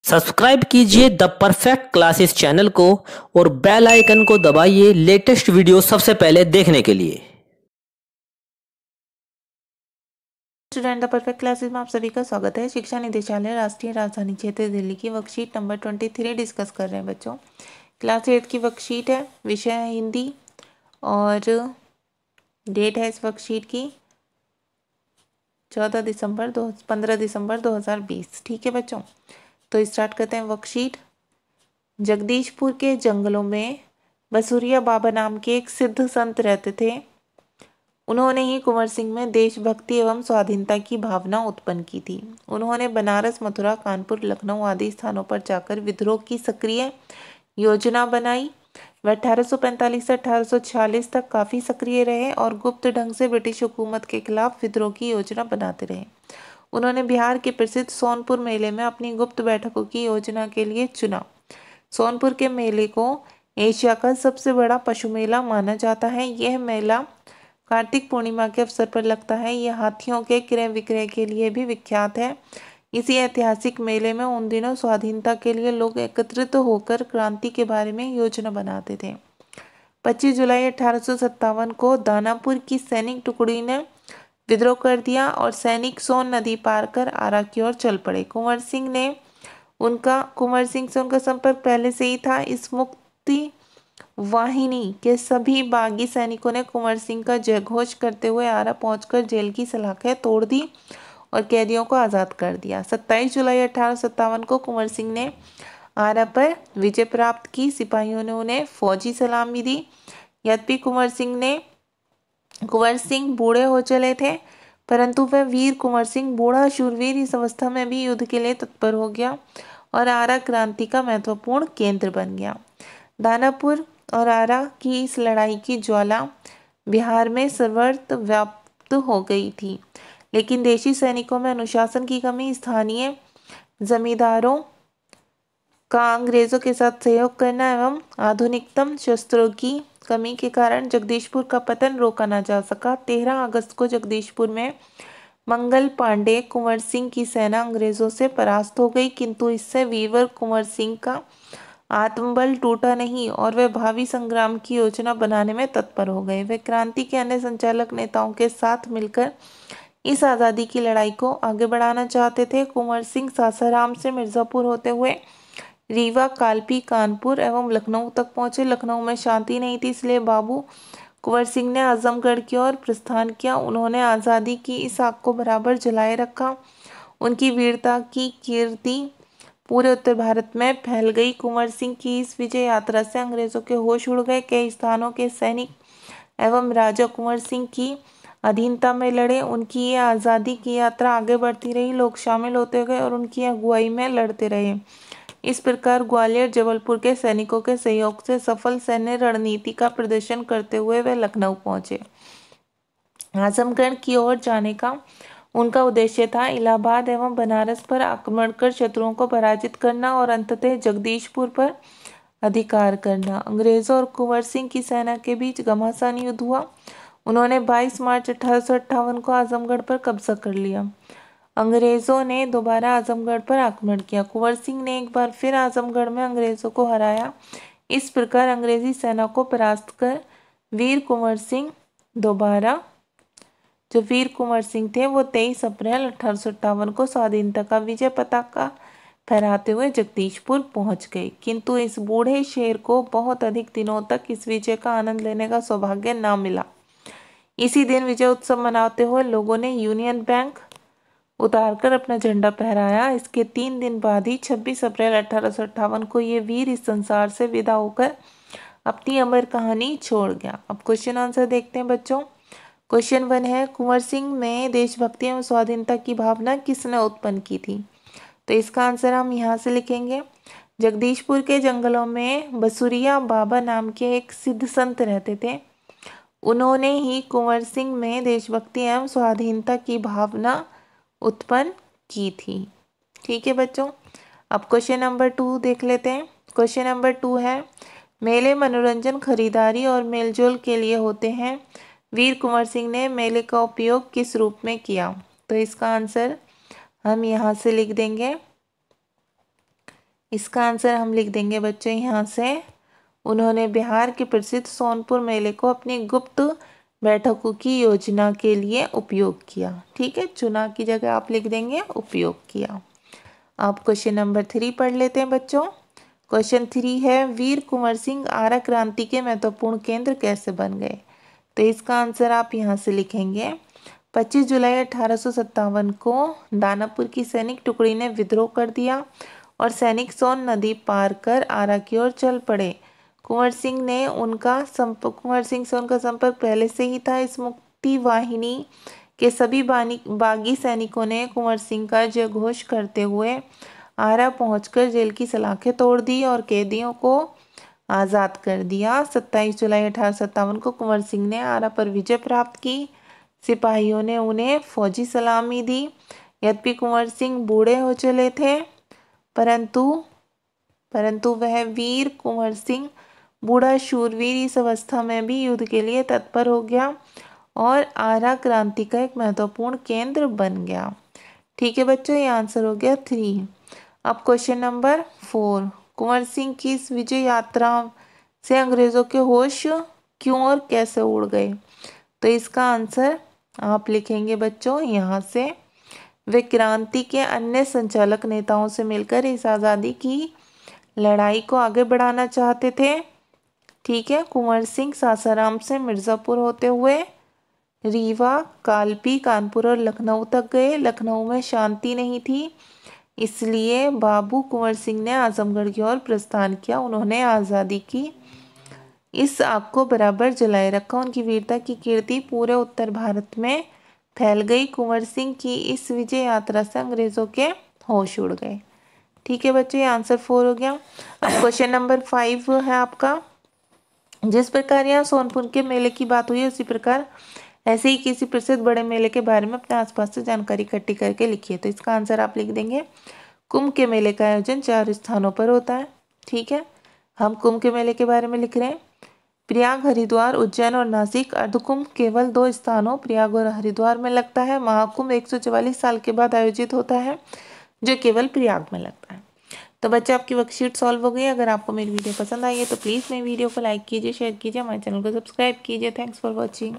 Subscribe कीजिए the perfect classes channel को और बेल आइकन को दबाइए लेटेस्ट वीडियो सबसे पहले देखने के लिए। स्टूडेंट द परफेक्ट क्लासेस में आप सभी का स्वागत है। शिक्षा निदेशालय राष्ट्रीय राजधानी क्षेत्र दिल्ली की वर्कशीट नंबर 23 डिस्कस कर रहे हैं बच्चों। क्लास 8 की वर्कशीट है, विषय है हिंदी और डेट है इस वर्कशीट की 15 दिसंबर 2020। ठीक है बच्चों, तो स्टार्ट करते हैं वर्कशीट। जगदीशपुर के जंगलों में बसुरिया बाबा नाम के एक सिद्ध संत रहते थे। उन्होंने ही कुंवर सिंह में देशभक्ति एवं स्वाधीनता की भावना उत्पन्न की थी। उन्होंने बनारस, मथुरा, कानपुर, लखनऊ आदि स्थानों पर जाकर विद्रोह की सक्रिय योजना बनाई। वह 1845 से 1846 तक काफी सक्रिय रहे और गुप्त ढंग से ब्रिटिश हुकूमत के खिलाफ विद्रोह की योजना बनाते रहे। उन्होंने बिहार के प्रसिद्ध सोनपुर मेले में अपनी गुप्त बैठकों की योजना के लिए चुना। सोनपुर के मेले को एशिया का सबसे बड़ा पशु मेला माना जाता है। यह मेला कार्तिक पूर्णिमा के अवसर पर लगता है। यह हाथियों के क्रय विक्रय के लिए भी विख्यात है। इसी ऐतिहासिक मेले में उन दिनों स्वाधीनता के लिए लोग एकत्रित होकर क्रांति के बारे में योजना बनाते थे। 25 जुलाई 1857 को दानापुर की सैनिक टुकड़ी ने विद्रोह कर दिया और सैनिक सोन नदी पार कर आरा की ओर चल पड़े। कुंवर सिंह से उनका संपर्क पहले से ही था। इस मुक्ति वाहिनी के सभी बागी सैनिकों ने कुंवर सिंह का जयघोष करते हुए आरा पहुंचकर जेल की सलाखें तोड़ दी और कैदियों को आज़ाद कर दिया। 27 जुलाई 1857 को कुंवर सिंह ने आरा पर विजय प्राप्त की। सिपाहियों ने उन्हें फौजी सलामी दी। यद्यपि कुंवर सिंह बूढ़े हो चले थे, परंतु वह वीर कुंवर सिंह बूढ़ा शूरवीर इस अवस्था में भी युद्ध के लिए तत्पर हो गया और आरा क्रांति का महत्वपूर्ण केंद्र बन गया। दानापुर और आरा की इस लड़ाई की ज्वाला बिहार में सर्वत्र व्याप्त हो गई थी, लेकिन देशी सैनिकों में अनुशासन की कमी, स्थानीय जमींदारों का अंग्रेजों के साथ सहयोग करना एवं आधुनिकतम शस्त्रों की कमी के कारण जगदीशपुर का पतन रोका न जा सका। 13 अगस्त को जगदीशपुर में मंगल पांडे कुंवर सिंह की सेना अंग्रेजों से परास्त हो गई, किंतु इससे वीरवर कुंवर सिंह का आत्मबल टूटा नहीं और वे भावी संग्राम की योजना बनाने में तत्पर हो गए। वे क्रांति के अन्य संचालक नेताओं के साथ मिलकर इस आज़ादी की लड़ाई को आगे बढ़ाना चाहते थे। कुंवर सिंह सासाराम से मिर्जापुर होते हुए रीवा, कालपी, कानपुर एवं लखनऊ तक पहुंचे। लखनऊ में शांति नहीं थी, इसलिए बाबू कुंवर सिंह ने आजमगढ़ की ओर प्रस्थान किया। उन्होंने आज़ादी की इस आग को बराबर जलाए रखा। उनकी वीरता की कीर्ति पूरे उत्तर भारत में फैल गई। कुंवर सिंह की इस विजय यात्रा से अंग्रेजों के होश उड़ गए। कई स्थानों के सैनिक एवं राजा कुंवर सिंह की अधीनता में लड़े। उनकी ये आज़ादी की यात्रा आगे बढ़ती रही, लोग शामिल होते गए और उनकी अगुवाई में लड़ते रहे। इस प्रकार ग्वालियर, जबलपुर के सैनिकों के सहयोग से सफल सैन्य रणनीति का प्रदर्शन करते हुए वे लखनऊ पहुंचे। आजमगढ़ की ओर जाने का उनका उद्देश्य था। इलाहाबाद एवं बनारस पर आक्रमण कर शत्रुओं को पराजित करना और अंततः जगदीशपुर पर अधिकार करना। अंग्रेजों और कुंवर सिंह की सेना के बीच घमासान युद्ध हुआ। उन्होंने 22 मार्च 1858 को आजमगढ़ पर कब्जा कर लिया। अंग्रेजों ने दोबारा आजमगढ़ पर आक्रमण किया। कुंवर सिंह ने एक बार फिर आजमगढ़ में अंग्रेजों को हराया। इस प्रकार अंग्रेजी सेना को परास्त कर वीर कुंवर सिंह थे वो 23 अप्रैल 1858 को स्वाधीनता का विजय पताका फहराते हुए जगदीशपुर पहुंच गए। किंतु इस बूढ़े शेर को बहुत अधिक दिनों तक इस विजय का आनंद लेने का सौभाग्य न मिला। इसी दिन विजय उत्सव मनाते हुए लोगों ने यूनियन बैंक उतारकर अपना झंडा फहराया। इसके 3 दिन बाद ही 26 अप्रैल 1858 को ये वीर इस संसार से विदा होकर अपनी अमर कहानी छोड़ गया। अब क्वेश्चन आंसर देखते हैं बच्चों। क्वेश्चन 1 है, कुंवर सिंह में देशभक्ति एवं स्वाधीनता की भावना किसने उत्पन्न की थी? तो इसका आंसर हम यहाँ से लिखेंगे। जगदीशपुर के जंगलों में बसुरिया बाबा नाम के एक सिद्ध संत रहते थे। उन्होंने ही कुंवर सिंह में देशभक्ति एवं स्वाधीनता की भावना उत्पन्न की थी। ठीक है बच्चों, अब क्वेश्चन नंबर 2 देख लेते हैं। क्वेश्चन नंबर 2 है, मेले मनोरंजन, खरीदारी और मेलजोल के लिए होते हैं। वीर कुंवर सिंह ने मेले का उपयोग किस रूप में किया? तो इसका आंसर हम यहाँ से लिख देंगे। इसका आंसर हम लिख देंगे बच्चों यहाँ से। उन्होंने बिहार के प्रसिद्ध सोनपुर मेले को अपनी गुप्त बैठकों की योजना के लिए उपयोग किया। ठीक है, चुना की जगह आप लिख देंगे उपयोग किया। अब क्वेश्चन नंबर 3 पढ़ लेते हैं बच्चों। क्वेश्चन 3 है, वीर कुंवर सिंह आरा क्रांति के महत्वपूर्ण केंद्र कैसे बन गए? तो इसका आंसर आप यहाँ से लिखेंगे। 25 जुलाई 1857 को दानापुर की सैनिक टुकड़ी ने विद्रोह कर दिया और सैनिक सोन नदी पार कर आरा की ओर चल पड़े। कुंवर सिंह से उनका संपर्क पहले से ही था। इस मुक्ति वाहिनी के सभी बागी सैनिकों ने कुंवर सिंह का जय घोष करते हुए आरा पहुंचकर जेल की सलाखें तोड़ दी और कैदियों को आज़ाद कर दिया। 27 जुलाई 1857 को कुंवर सिंह ने आरा पर विजय प्राप्त की। सिपाहियों ने उन्हें फौजी सलामी दी। यद्यपि कुंवर सिंह बूढ़े हो चले थे, परंतु वह वीर कुंवर सिंह बूढ़ा शूरवीर इस अवस्था में भी युद्ध के लिए तत्पर हो गया और आरा क्रांति का एक महत्वपूर्ण केंद्र बन गया। ठीक है बच्चों, ये आंसर हो गया 3। अब क्वेश्चन नंबर 4, कुंवर सिंह की इस विजय यात्रा से अंग्रेजों के होश क्यों और कैसे उड़ गए? तो इसका आंसर आप लिखेंगे बच्चों यहाँ से। वे क्रांति के अन्य संचालक नेताओं से मिलकर इस आज़ादी की लड़ाई को आगे बढ़ाना चाहते थे। ठीक है, कुंवर सिंह सासाराम से मिर्ज़ापुर होते हुए रीवा, कालपी, कानपुर और लखनऊ तक गए। लखनऊ में शांति नहीं थी, इसलिए बाबू कुंवर सिंह ने आजमगढ़ की ओर प्रस्थान किया। उन्होंने आज़ादी की इस आग को बराबर जलाए रखा। उनकी वीरता की कीर्ति पूरे उत्तर भारत में फैल गई। कुंवर सिंह की इस विजय यात्रा से अंग्रेजों के होश उड़ गए। ठीक है बच्चों, ये आंसर 4 हो गया। अब क्वेश्चन नंबर 5 है आपका। जिस प्रकार यहाँ सोनपुर के मेले की बात हुई, उसी प्रकार ऐसे ही किसी प्रसिद्ध बड़े मेले के बारे में अपने आसपास से जानकारी इकट्ठी करके लिखिए। तो इसका आंसर आप लिख देंगे। कुंभ के मेले का आयोजन 4 स्थानों पर होता है। ठीक है, हम कुंभ के मेले के बारे में लिख रहे हैं। प्रयाग, हरिद्वार, उज्जैन और नासिक। अर्धकुंभ केवल 2 स्थानों प्रयाग और हरिद्वार में लगता है। महाकुंभ 144 साल के बाद आयोजित होता है, जो केवल प्रयाग में लगता है। तो बच्चे, आपकी वर्कशीट सॉल्व हो गई। अगर आपको मेरी वीडियो पसंद आई है तो प्लीज़ मेरी वीडियो को लाइक कीजिए, शेयर कीजिए, हमारे चैनल को सब्सक्राइब कीजिए। Thanks for watching.